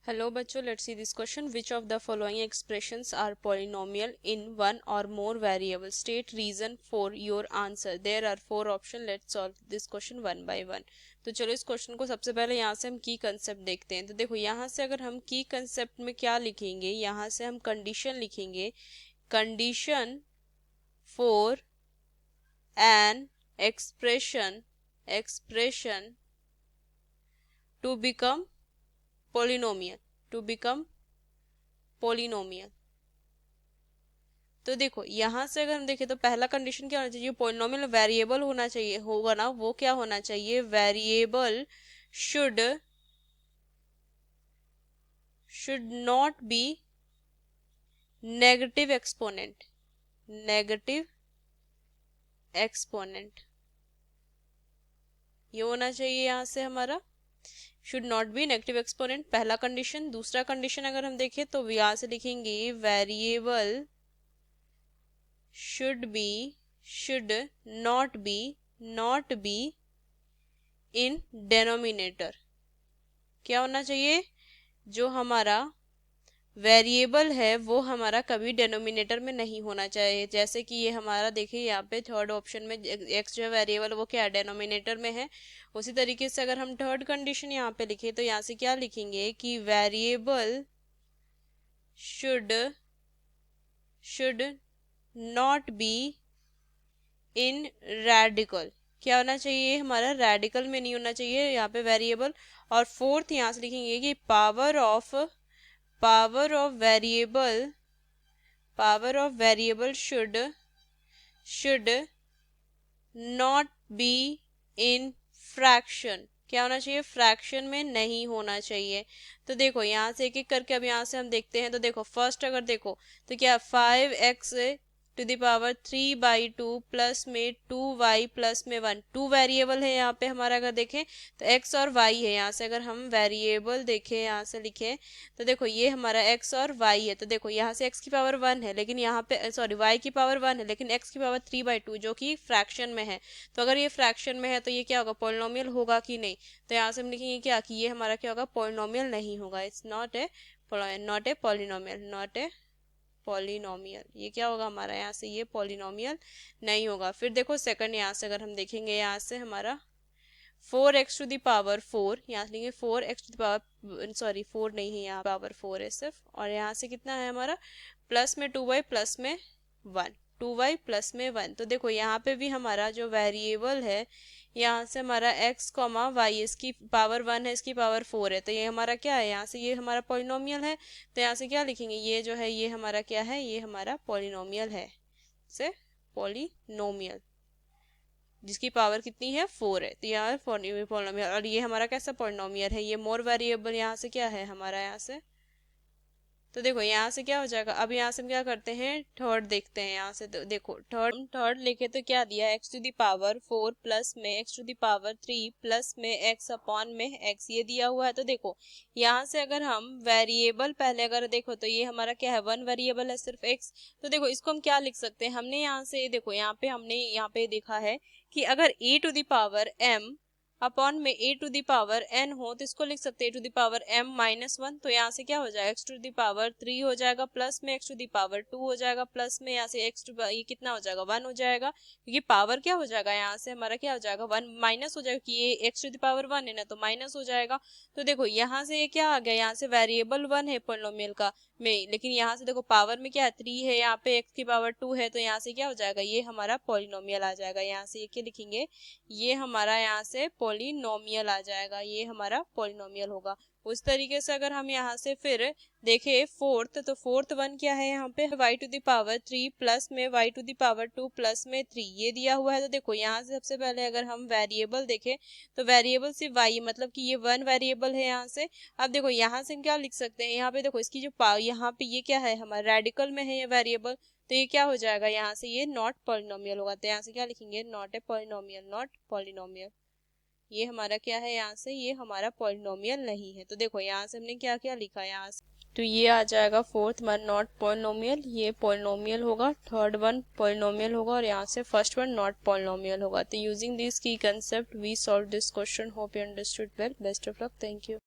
Hello बच्चों, let's see this question. Which of the following expressions are polynomial in one or more variable? State reason for your answer. There are 4 option. Let's solve this question one by one. तो चलो इस question को सबसे पहले यहाँ से हम की कंसेप्ट देखते हैं. तो देखो यहाँ से अगर हम की कंसेप्ट में क्या लिखेंगे, यहाँ से हम कंडीशन लिखेंगे. Condition for an expression to become polynomial. तो देखो यहाँ से अगर हम देखें तो पहला कंडीशन क्या होना चाहिए? पोलिनोमियल वेरिएबल होना चाहिए, होगा ना. वो क्या होना चाहिए? Variable should not be negative exponent. ये होना चाहिए यहाँ से हमारा. Should not be negative exponent, पहला कंडीशन. दूसरा कंडीशन अगर हम देखें तो यहाँ से लिखेंगे variable should not be in denominator. क्या होना चाहिए? जो हमारा वेरिएबल है वो हमारा कभी डेनोमिनेटर में नहीं होना चाहिए. जैसे कि ये हमारा देखिए यहाँ पे थर्ड ऑप्शन में एक्स जो है वेरिएबल वो क्या डेनोमिनेटर में है. उसी तरीके से अगर हम थर्ड कंडीशन यहाँ पे लिखे तो यहाँ से क्या लिखेंगे कि variable should not be in radical. क्या होना चाहिए? हमारा रेडिकल में नहीं होना चाहिए यहाँ पे वेरिएबल. और फोर्थ यहाँ से लिखेंगे कि power of variable should not be in fraction. क्या होना चाहिए? फ्रैक्शन में नहीं होना चाहिए. तो देखो यहाँ से एक एक करके अब यहाँ से हम देखते हैं. तो देखो फर्स्ट अगर देखो तो क्या 5x to the power 3/2 plus में 2y प्लस में 1. 2 वेरिएबल है यहाँ पे हमारा. अगर देखें तो x और y है. यहाँ से अगर हम वेरिएबल देखें यहाँ से लिखें तो देखो ये हमारा x और y है. तो देखो यहाँ से x की पावर 1 है लेकिन यहाँ पे सॉरी y की पावर 1 है लेकिन x की पावर 3/2 जो कि फ्रैक्शन में है. तो अगर ये फ्रैक्शन में है तो ये क्या होगा? पॉलिनोमियल होगा कि नहीं? तो यहाँ से हम लिखेंगे क्या कि ये हमारा क्या होगा? पॉलिनोमियल नहीं होगा. It's not a polynomial. ये क्या होगा हमारा? यहाँ से ये पॉलिनोमियल नहीं होगा. फिर देखो सेकंड यहाँ से अगर हम देखेंगे यहाँ से हमारा 4x टू द पावर 4. यहाँ से लिखेंगे 4x टू द पावर 4 नहीं है यहाँ पावर 4 है सिर्फ. और यहाँ से कितना है हमारा? प्लस में 2y प्लस में 1. 2y प्लस में 1. तो देखो यहाँ पे भी हमारा जो वेरिएबल है यहाँ से हमारा x कॉमा वाई, इसकी पावर 1 है इसकी पावर 4 है. तो ये हमारा क्या है? यहाँ से ये हमारा पॉलिनोमियल है. तो यहाँ से क्या लिखेंगे? ये जो है ये हमारा क्या है? ये हमारा पॉलिनोमियल है. से पॉलिनोमियल जिसकी पावर कितनी है? 4 है. तो यहाँ पॉलिनोमियल. और ये हमारा कैसा पॉलिनोमियल है? ये मोर वेरिएबल यहाँ से क्या है हमारा यहाँ से. तो देखो यहाँ से क्या हो जाएगा? अब यहाँ से हम क्या करते हैं? थर्ड देखते हैं यहाँ से. तो देखो थर्ड लेके तो क्या दिया? x to the power 4 plus में x to the power 3 plus में x अपॉन में x ये दिया हुआ है. तो देखो यहाँ से अगर हम वेरिएबल पहले अगर देखो तो ये हमारा क्या है? 1 वेरिएबल है सिर्फ x. तो देखो इसको हम क्या लिख सकते हैं? हमने यहाँ से देखो हमने यहाँ पे देखा है कि अगर a to the power m upon में a to the power n हो तो इसको लिख सकते हैं a to the power m minus 1. तो यहाँ से क्या हो जाएगा? x टू द पावर 3 हो जाएगा प्लस में x टू द पावर 2 हो जाएगा प्लस में यहाँ से x टू ये कितना हो जाएगा? 1 हो जाएगा. क्योंकि पावर क्या हो जाएगा? यहाँ से हमारा क्या हो जाएगा? 1 माइनस हो जाएगा कि ये x टू द पावर 1 है ना तो माइनस हो जाएगा. तो देखो यहाँ से ये क्या आ गया? यहाँ से वेरिएबल 1 है पॉलिनोमियल का में, लेकिन यहाँ से देखो पावर में क्या है? 3 है. यहाँ पे x की पावर 2 है. तो यहाँ से क्या हो जाएगा? ये हमारा पॉलिनोमियल आ जाएगा. यहाँ से ये क्या लिखेंगे? ये हमारा यहाँ से पॉलिनोमियल आ जाएगा. ये हमारा पॉलिनोमियल होगा. उस तरीके से अगर हम यहाँ से फिर देखें फोर्थ, तो फोर्थ वन क्या है? यहाँ पे y to the power 3 plus में y to the power 2 plus में 3 ये दिया हुआ है. तो देखो यहाँ से सबसे पहले अगर हम वेरिएबल देखें तो वेरिएबल सिर्फ y मतलब कि ये 1 वेरिएबल है यहाँ से. अब देखो यहाँ से हम क्या लिख सकते हैं? यहाँ पे देखो इसकी जो यहाँ पे ये क्या है? हमारा रेडिकल में है ये वेरिएबल. तो ये क्या हो जाएगा? यहाँ से ये नॉट पॉलिनोमियल होगा. तो यहाँ से क्या लिखेंगे? Not a polynomial. ये हमारा क्या है? यहाँ से ये हमारा पॉलिनोमियल नहीं है. तो देखो यहाँ से हमने क्या क्या लिखा है यहाँ से. तो ये आ जाएगा फोर्थ वन नॉट पॉलिनोमियल. ये पॉलिनोमियल होगा. थर्ड वन पॉलिनोमियल होगा और यहाँ से फर्स्ट वन नॉट पॉलिनोमियल होगा. तो using this key concept we solve this question. Hope you understood well. Best of luck. Thank you.